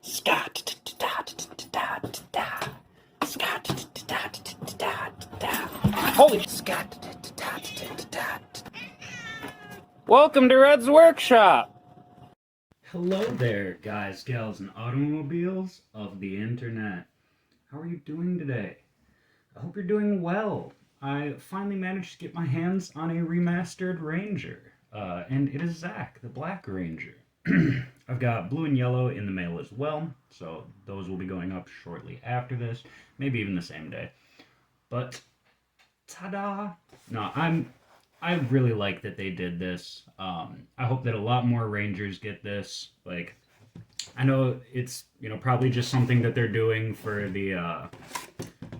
Scott. Holy Scott. Welcome to Red's Workshop. Hello there, guys, gals, and automobiles of the internet. How are you doing today? I hope you're doing well. I finally managed to get my hands on a remastered Ranger, and it is Zach, the Black Ranger. I've got blue and yellow in the mail as well, so those will be going up shortly after this, maybe even the same day. But ta-da! No, I really like that they did this. I hope that a lot more Rangers get this. Like, I know it's probably just something that they're doing for the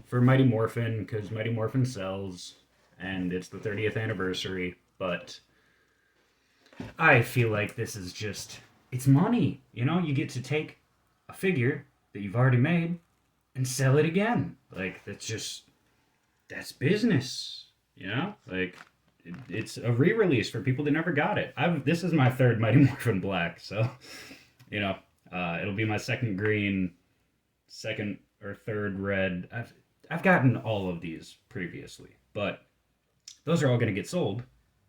for Mighty Morphin because Mighty Morphin sells, and it's the 30th anniversary. But I feel like this is just it's money. You get to take a figure that you've already made and sell it again. Like that's business. Like. It's a re-release for people that never got it. This is my third Mighty Morphin Black, so it'll be my second green, second or third red. I've gotten all of these previously, but those are all going to get sold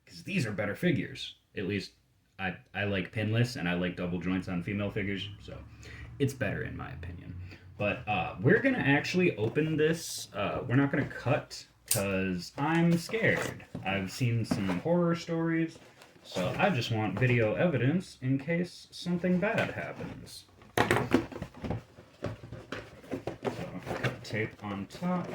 because these are better figures. At least I like pinless and I like double joints on female figures, so it's better in my opinion. But we're gonna actually open this. We're not gonna cut. Because I'm scared. I've seen some horror stories, so I just want video evidence in case something bad happens. So cut tape on top.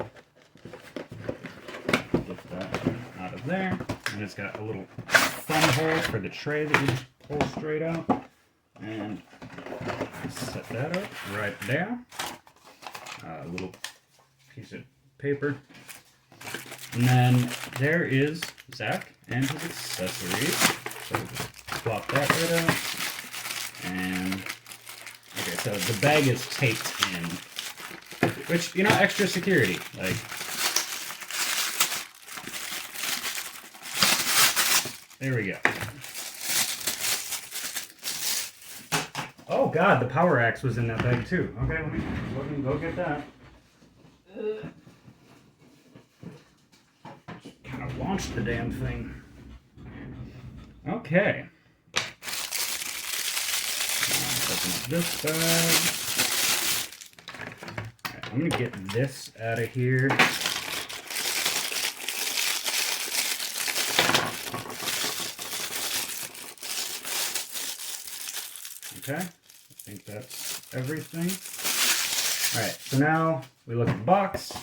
Lift that out of there. And it's got a little thumb hole for the tray that you just pull straight out. And set that up right there. A little piece of paper. And then there is Zach and his accessories. So we'll just plop that right out. And okay, so the bag is taped in, which extra security. Like, there we go. Oh God, the power axe was in that bag too. Okay, let me go get that. Launch the damn thing. Okay. Open up this bag. Right, I'm gonna get this out of here. Okay, I think that's everything. All right, so now we look at the box.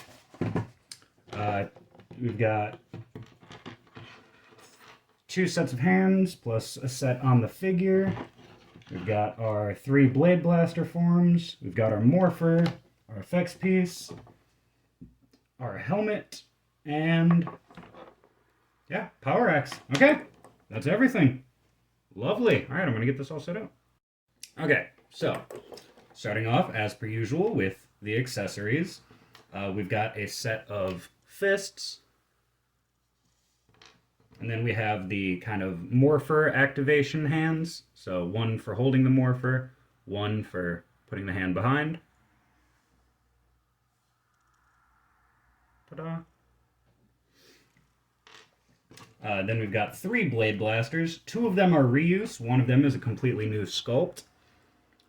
We've got 2 sets of hands plus a set on the figure. We've got our 3 Blade Blaster forms. We've got our Morpher, our effects piece, our helmet, and yeah, power axe. Okay, that's everything. Lovely. All right, I'm gonna get this all set up. Okay, so starting off as per usual with the accessories. We've got a set of fists. And then we have the kind of morpher activation hands. So one for holding the morpher, one for putting the hand behind. Ta-da. Then we've got 3 blade blasters. 2 of them are reuse. One of them is a completely new sculpt.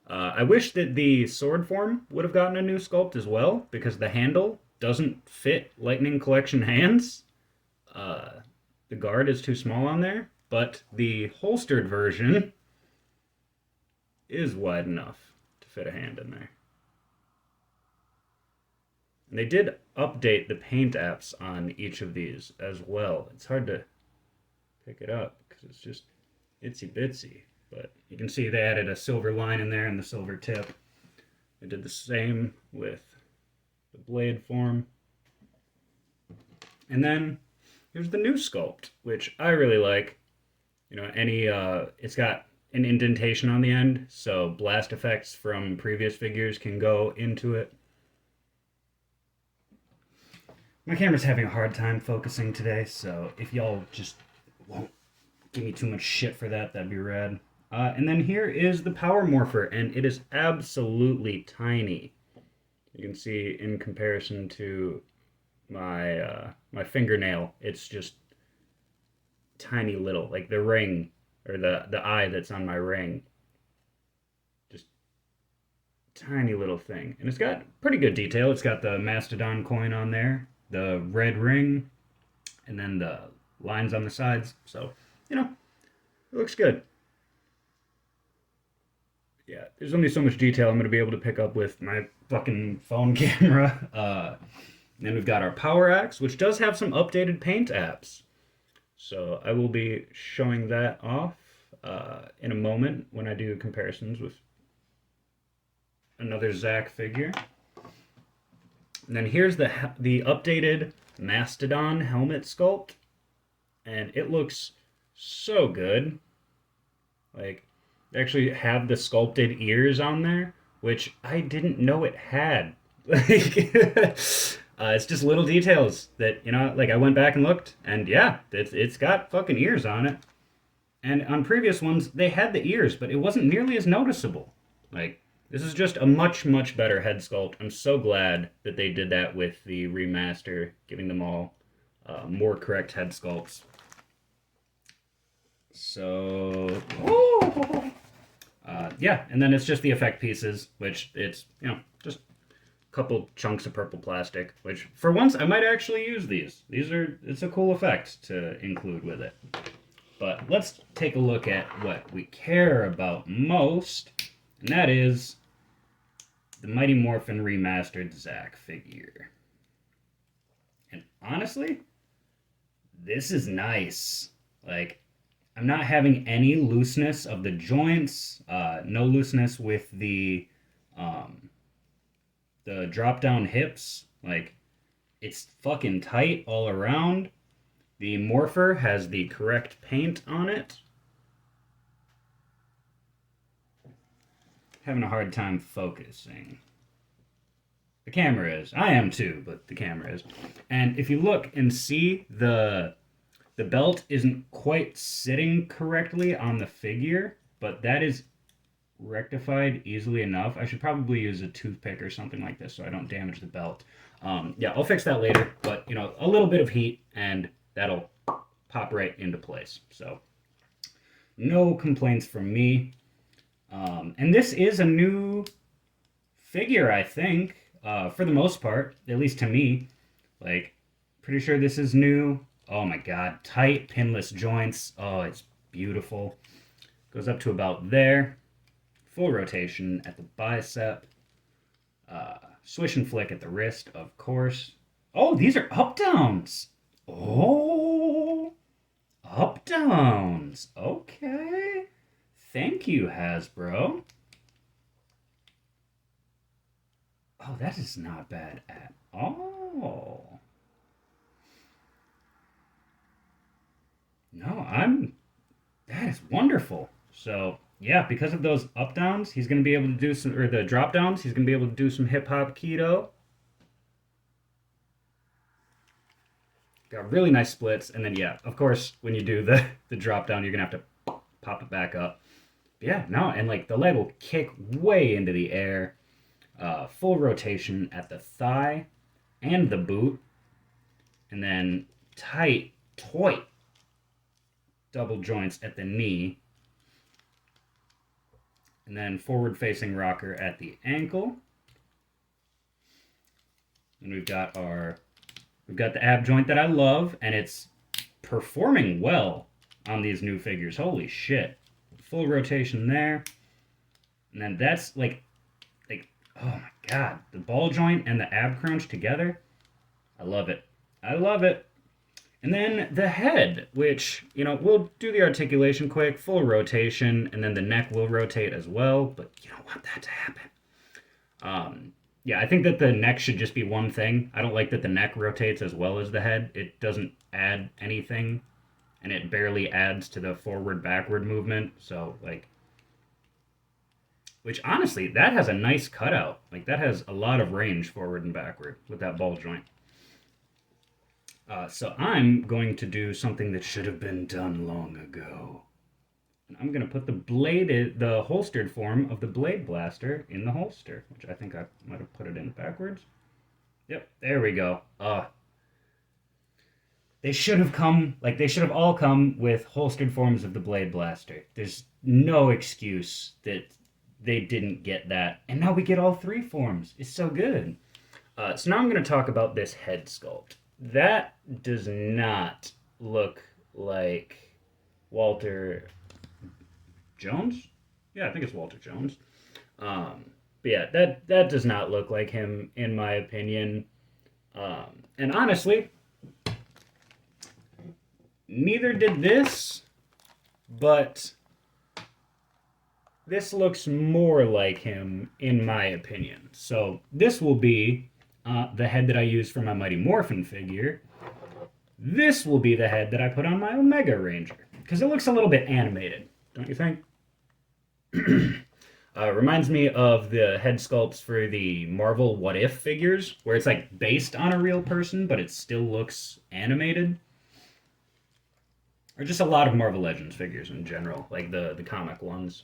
I wish that the sword form would have gotten a new sculpt as well, because the handle doesn't fit Lightning Collection hands. The guard is too small on there, but the holstered version is wide enough to fit a hand in there. And they did update the paint apps on each of these as well. It's hard to pick it up because it's just itsy bitsy, but you can see they added a silver line in there and the silver tip. They did the same with the blade form. And then here's the new sculpt, which I really like. It's got an indentation on the end, so blast effects from previous figures can go into it. My camera's having a hard time focusing today, so if y'all just won't give me too much shit for that, that'd be rad. And then here is the Power Morpher, and it is absolutely tiny. You can see in comparison to my fingernail, it's just tiny little, like the ring or the eye that's on my ring, just tiny little thing. And it's got pretty good detail. It's got the Mastodon coin on there, the red ring, and then the lines on the sides. So, it looks good. Yeah, there's only so much detail I'm going to be able to pick up with my fucking phone camera. Then we've got our Power Axe, which does have some updated paint apps. So I will be showing that off in a moment when I do comparisons with another Zack figure. And then here's the updated Mastodon helmet sculpt, and it looks so good. Like, they actually have the sculpted ears on there, which I didn't know it had. Like, it's just little details that, like I went back and looked, and yeah, it's got fucking ears on it. And on previous ones, they had the ears, but it wasn't nearly as noticeable. Like, this is just a much, much better head sculpt. I'm so glad that they did that with the remaster, giving them all more correct head sculpts. So, yeah, and then it's just the effect pieces, which it's, just a couple chunks of purple plastic, which for once I might actually use these. It's a cool effect to include with it. But let's take a look at what we care about most, and that is the Mighty Morphin Remastered Zack figure. And honestly, this is nice. Like, I'm not having any looseness of the joints, no looseness with the drop-down hips. Like, it's fucking tight all around. The Morpher has the correct paint on it. Having a hard time focusing. The camera is. I am too, but the camera is. And if you look and see, the belt isn't quite sitting correctly on the figure, but that is rectified easily enough. I should probably use a toothpick or something like this so I don't damage the belt. Yeah, I'll fix that later, but, a little bit of heat and that'll pop right into place. So, no complaints from me. And this is a new figure, I think, for the most part, at least to me. Like, pretty sure this is new. Oh my god, tight pinless joints. Oh, it's beautiful. Goes up to about there. Full rotation at the bicep. Swish and flick at the wrist, of course. Oh, these are up-downs. Oh, up-downs. Okay. Thank you, Hasbro. Oh, that is not bad at all. No, that is wonderful. So, yeah, because of those up downs, he's going to be able to do some, or the drop downs, he's going to be able to do some hip hop keto. Got really nice splits, and then yeah, of course, when you do the drop down, you're going to have to pop it back up. But yeah, no, and like the leg will kick way into the air. Full rotation at the thigh and the boot, and then tight double joints at the knee, and then forward facing rocker at the ankle. And we've got the ab joint that I love, and it's performing well on these new figures. Holy shit. Full rotation there. And then that's like oh my god, the ball joint and the ab crunch together. I love it. I love it. And then the head, which, we'll do the articulation quick, full rotation, and then the neck will rotate as well, but you don't want that to happen. Yeah, I think that the neck should just be one thing. I don't like that the neck rotates as well as the head. It doesn't add anything, and it barely adds to the forward-backward movement, so, which, honestly, that has a nice cutout. Like, that has a lot of range forward and backward with that ball joint. So I'm going to do something that should have been done long ago. And I'm going to put the holstered form of the Blade Blaster in the holster, which I think I might have put it in backwards. Yep, there we go. They should have all come with holstered forms of the Blade Blaster. There's no excuse that they didn't get that. And now we get all three forms. It's so good. So now I'm going to talk about this head sculpt. That does not look like Walter Jones? Yeah, I think it's Walter Jones. But yeah, that does not look like him, in my opinion. And honestly, neither did this, but this looks more like him, in my opinion. So this will be the head that I use for my Mighty Morphin figure. This will be the head that I put on my Omega Ranger, because it looks a little bit animated, don't you think? Reminds me of the head sculpts for the Marvel What If figures, where it's like based on a real person, but it still looks animated. Or just a lot of Marvel Legends figures in general, like the comic ones.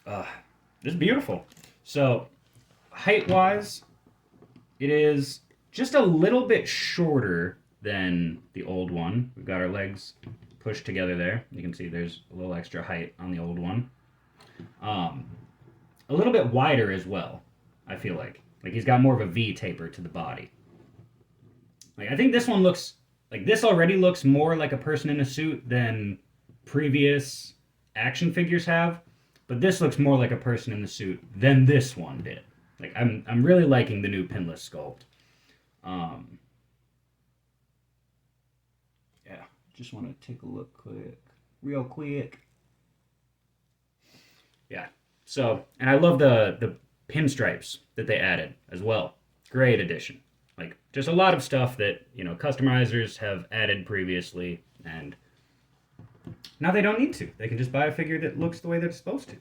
This is beautiful. So, height-wise, it is just a little bit shorter than the old one. We've got our legs pushed together there. You can see there's a little extra height on the old one. A little bit wider as well, I feel like. Like he's got more of a V taper to the body. Like I think this one looks like this already looks more like a person in a suit than previous action figures have, but this looks more like a person in the suit than this one did. Like I'm really liking the new pinless sculpt. Yeah, just want to take a look real quick. Yeah. So, and I love the pinstripes that they added as well. Great addition. Like just a lot of stuff that, customizers have added previously, and now they don't need to. They can just buy a figure that looks the way they're supposed to.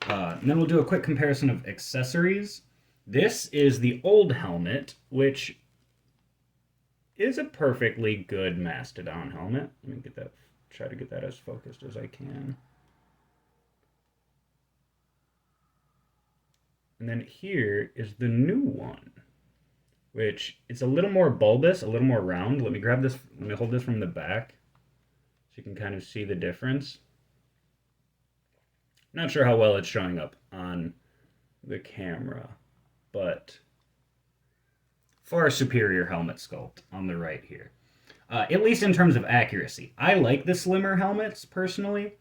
And then we'll do a quick comparison of accessories. This is the old helmet, which is a perfectly good Mastodon helmet. Let me try to get that as focused as I can. And then here is the new one, which it's a little more bulbous, a little more round. Let me hold this from the back so you can kind of see the difference. Not sure how well it's showing up on the camera, but far superior helmet sculpt on the right here. At least in terms of accuracy. I like the slimmer helmets personally,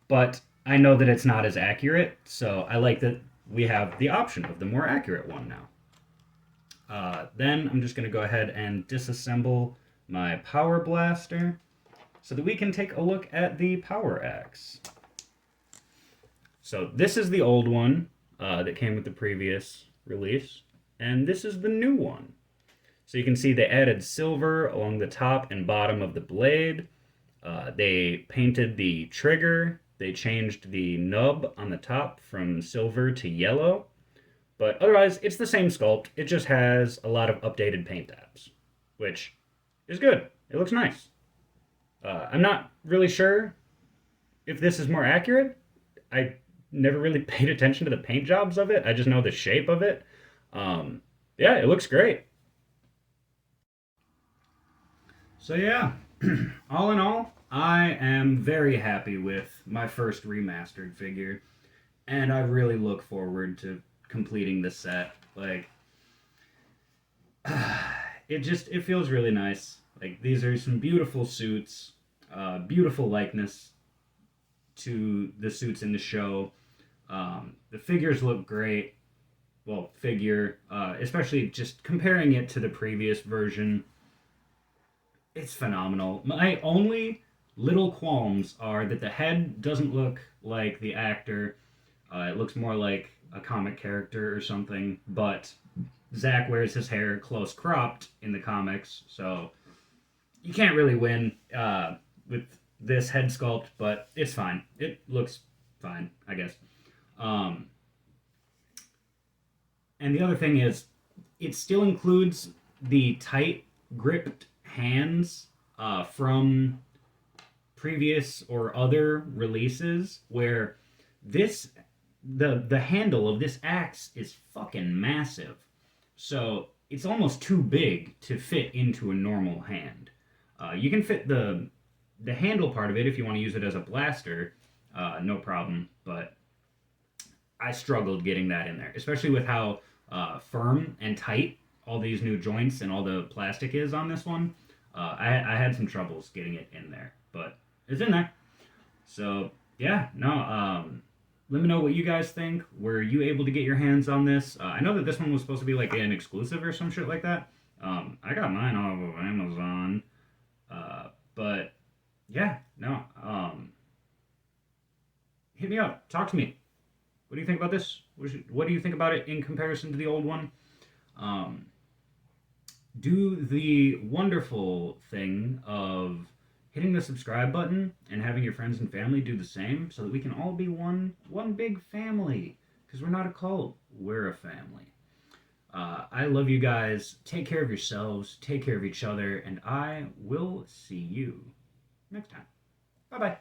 but I know that it's not as accurate, so I like that we have the option of the more accurate one now. Then I'm just going to go ahead and disassemble my Power Blaster so that we can take a look at the Power Axe. So this is the old one that came with the previous release, and this is the new one. So you can see they added silver along the top and bottom of the blade. They painted the trigger. They changed the nub on the top from silver to yellow. But otherwise, it's the same sculpt. It just has a lot of updated paint apps, which is good. It looks nice. I'm not really sure if this is more accurate. I never really paid attention to the paint jobs of it. I just know the shape of it. Yeah, it looks great. So yeah, all in all, I am very happy with my first remastered figure, and I really look forward to completing the set. Like, it feels really nice. Like, these are some beautiful suits, beautiful likeness to the suits in the show. The figures look great. Well, especially just comparing it to the previous version. It's phenomenal. My only little qualms are that the head doesn't look like the actor. It looks more like a comic character or something, but Zach wears his hair close cropped in the comics, so you can't really win with this head sculpt, but it's fine. It looks fine, I guess. And the other thing is, it still includes the tight gripped hands from previous or other releases where this the handle of this axe is fucking massive. So it's almost too big to fit into a normal hand. You can fit the handle part of it if you want to use it as a blaster, no problem. But I struggled getting that in there, especially with how firm and tight all these new joints and all the plastic is on this one. I had some troubles getting it in there, but it's in there. So yeah, no. Let me know what you guys think. Were you able to get your hands on this? I know that this one was supposed to be like an exclusive or some shit like that. I got mine off of Amazon. But yeah, no. Hit me up. Talk to me. What do you think about this? What do you think about it in comparison to the old one? Um, do the wonderful thing of hitting the subscribe button and having your friends and family do the same so that we can all be one big family, because we're not a cult, we're a family. I love you guys. Take care of yourselves, take care of each other, and I will see you next time. Bye bye.